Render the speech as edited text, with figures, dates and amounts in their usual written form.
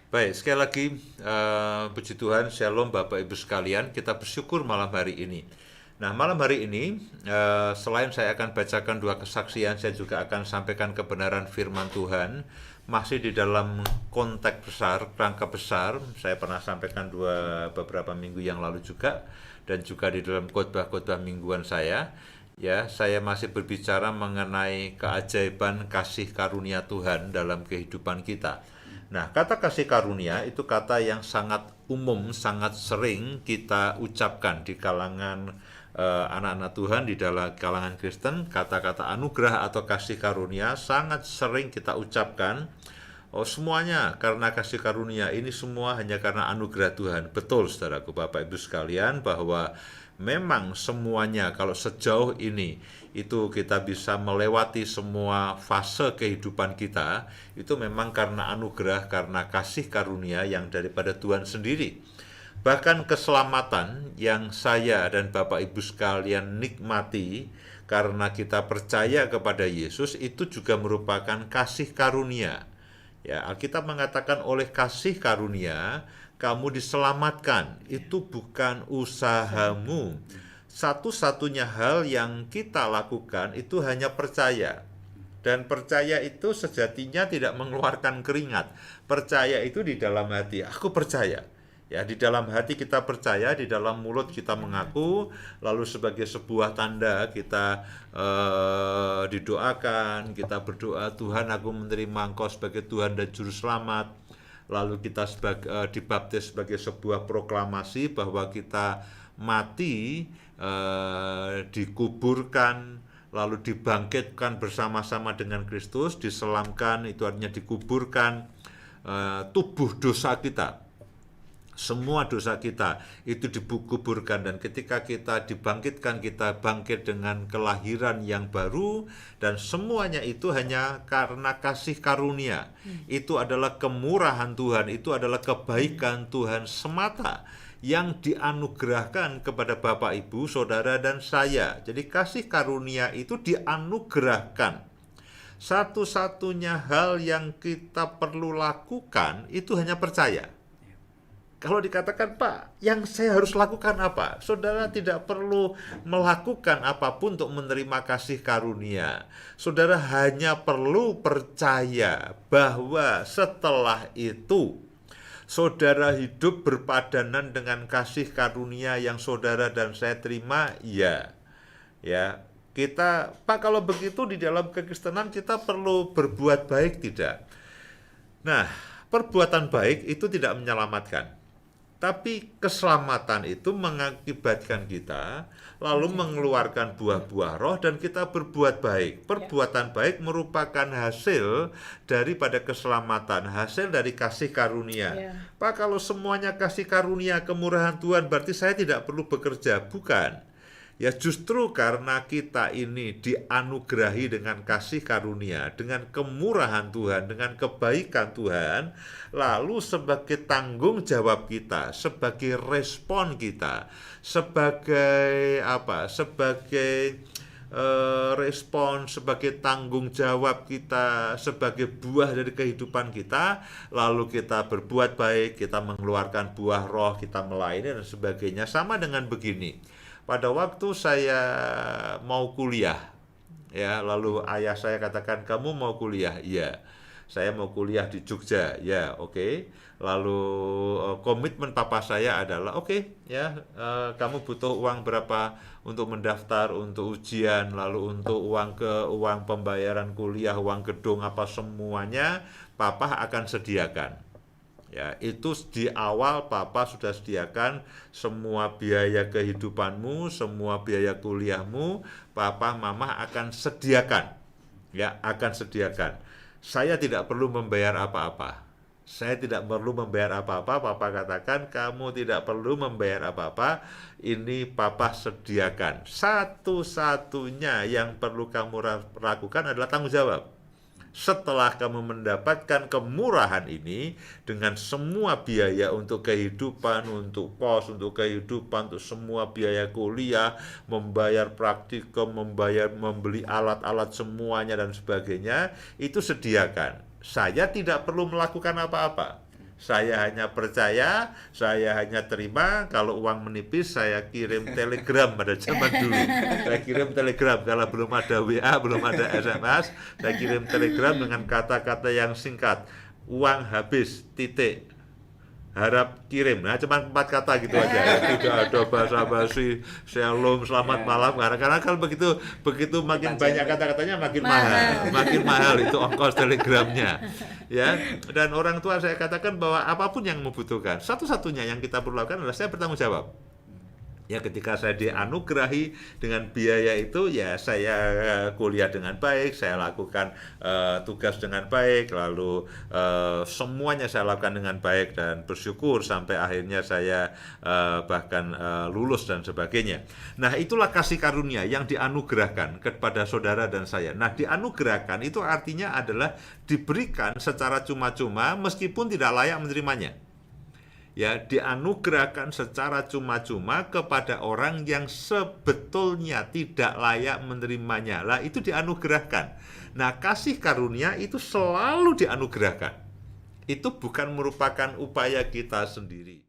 Baik, sekali lagi puji Tuhan, Shalom Bapak Ibu sekalian, kita bersyukur malam hari ini. Nah, malam hari ini, selain saya akan bacakan dua kesaksian, saya juga akan sampaikan kebenaran firman Tuhan, masih di dalam konteks besar, kerangka besar. Saya pernah sampaikan beberapa minggu yang lalu juga, dan juga di dalam khotbah-khotbah mingguan saya. Ya, saya masih berbicara mengenai keajaiban kasih karunia Tuhan dalam kehidupan kita. Nah, kata kasih karunia itu kata yang sangat umum, sangat sering kita ucapkan di kalangan anak-anak Tuhan, di dalam kalangan Kristen. Kata-kata anugerah atau kasih karunia sangat sering kita ucapkan. Oh, semuanya karena kasih karunia, ini semua hanya karena anugerah Tuhan. Betul, saudaraku, Bapak Ibu sekalian, bahwa memang semuanya kalau sejauh ini itu kita bisa melewati semua fase kehidupan kita, itu memang karena anugerah, karena kasih karunia yang daripada Tuhan sendiri. Bahkan keselamatan yang saya dan Bapak Ibu sekalian nikmati karena kita percaya kepada Yesus, itu juga merupakan kasih karunia. Ya, Alkitab mengatakan oleh kasih karunia kamu diselamatkan. Itu bukan usahamu. Satu-satunya hal yang kita lakukan itu hanya percaya. Dan percaya itu sejatinya tidak mengeluarkan keringat. Percaya itu di dalam hati. Aku percaya. Ya, di dalam hati kita percaya, di dalam mulut kita mengaku, lalu sebagai sebuah tanda kita didoakan, kita berdoa, Tuhan aku menerima Engkau sebagai Tuhan dan Juru Selamat. Lalu kita dibaptis sebagai sebuah proklamasi bahwa kita mati, dikuburkan, lalu dibangkitkan bersama-sama dengan Kristus, diselamkan, itu artinya dikuburkan tubuh dosa kita. Semua dosa kita itu dikuburkan, dan ketika kita dibangkitkan, kita bangkit dengan kelahiran yang baru, dan semuanya itu hanya karena kasih karunia. Itu adalah kemurahan Tuhan, itu adalah kebaikan Tuhan semata yang dianugerahkan kepada Bapak, Ibu, Saudara, dan saya. Jadi kasih karunia itu dianugerahkan. Satu-satunya hal yang kita perlu lakukan itu hanya percaya. Kalau dikatakan, Pak, yang saya harus lakukan apa? Saudara tidak perlu melakukan apapun untuk menerima kasih karunia. Saudara hanya perlu percaya bahwa setelah itu saudara hidup berpadanan dengan kasih karunia yang saudara dan saya terima. Ya, kita, Pak, kalau begitu di dalam kekristenan kita perlu berbuat baik, tidak? Nah, perbuatan baik itu tidak menyelamatkan. Tapi keselamatan itu mengakibatkan kita lalu mengeluarkan buah-buah roh dan kita berbuat baik. Perbuatan baik merupakan hasil daripada keselamatan, hasil dari kasih karunia. Pak, kalau semuanya kasih karunia, kemurahan Tuhan, berarti saya tidak perlu bekerja. Bukan. Ya, justru karena kita ini dianugerahi dengan kasih karunia, dengan kemurahan Tuhan, dengan kebaikan Tuhan, lalu sebagai tanggung jawab kita, sebagai respon kita, sebagai apa? Sebagai respon, sebagai tanggung jawab kita, sebagai buah dari kehidupan kita, lalu kita berbuat baik, kita mengeluarkan buah roh, kita melayani dan sebagainya. Sama dengan begini. Pada waktu saya mau kuliah, ya, lalu ayah saya katakan, kamu mau kuliah? Iya, saya mau kuliah di Jogja. Ya, oke. Lalu komitmen papa saya adalah, oke, ya, kamu butuh uang berapa untuk mendaftar, untuk ujian, lalu untuk uang pembayaran kuliah, uang gedung, apa semuanya, papa akan sediakan. Ya, itu di awal papa sudah sediakan semua biaya kehidupanmu, semua biaya kuliahmu, papa mama akan sediakan. Ya, akan sediakan. Saya tidak perlu membayar apa-apa. Saya tidak perlu membayar apa-apa. Papa katakan, kamu tidak perlu membayar apa-apa. Ini papa sediakan. Satu-satunya yang perlu kamu lakukan adalah tanggung jawab. Setelah kamu mendapatkan kemurahan ini dengan semua biaya untuk kehidupan, untuk kos, untuk kehidupan, untuk semua biaya kuliah, membayar praktikum, membeli alat-alat semuanya dan sebagainya, itu sediakan. Saya tidak perlu melakukan apa-apa. Saya hanya percaya, saya hanya terima. Kalau uang menipis, saya kirim telegram pada zaman dulu. Saya kirim telegram kalau belum ada WA, belum ada SMS. Saya kirim telegram dengan kata-kata yang singkat. Uang habis, titik. Harap kirim. Nah, cuma 4 kata gitu aja. Ya, tidak ada basa-basi, shalom, selamat malam. Karena kalau begitu makin banyak kata-katanya makin mahal itu ongkos telegramnya. Ya, dan orang tua saya katakan bahwa apapun yang membutuhkan, satu-satunya yang kita perlu lakukan adalah saya bertanggung jawab. Ya, ketika saya dianugerahi dengan biaya itu, ya saya kuliah dengan baik, saya lakukan tugas dengan baik, lalu semuanya saya lakukan dengan baik dan bersyukur sampai akhirnya saya bahkan lulus dan sebagainya. Nah, itulah kasih karunia yang dianugerahkan kepada saudara dan saya. Nah, dianugerahkan itu artinya adalah diberikan secara cuma-cuma meskipun tidak layak menerimanya. Ya, dianugerahkan secara cuma-cuma kepada orang yang sebetulnya tidak layak menerimanya. Lah, itu dianugerahkan. Nah, kasih karunia itu selalu dianugerahkan. Itu bukan merupakan upaya kita sendiri.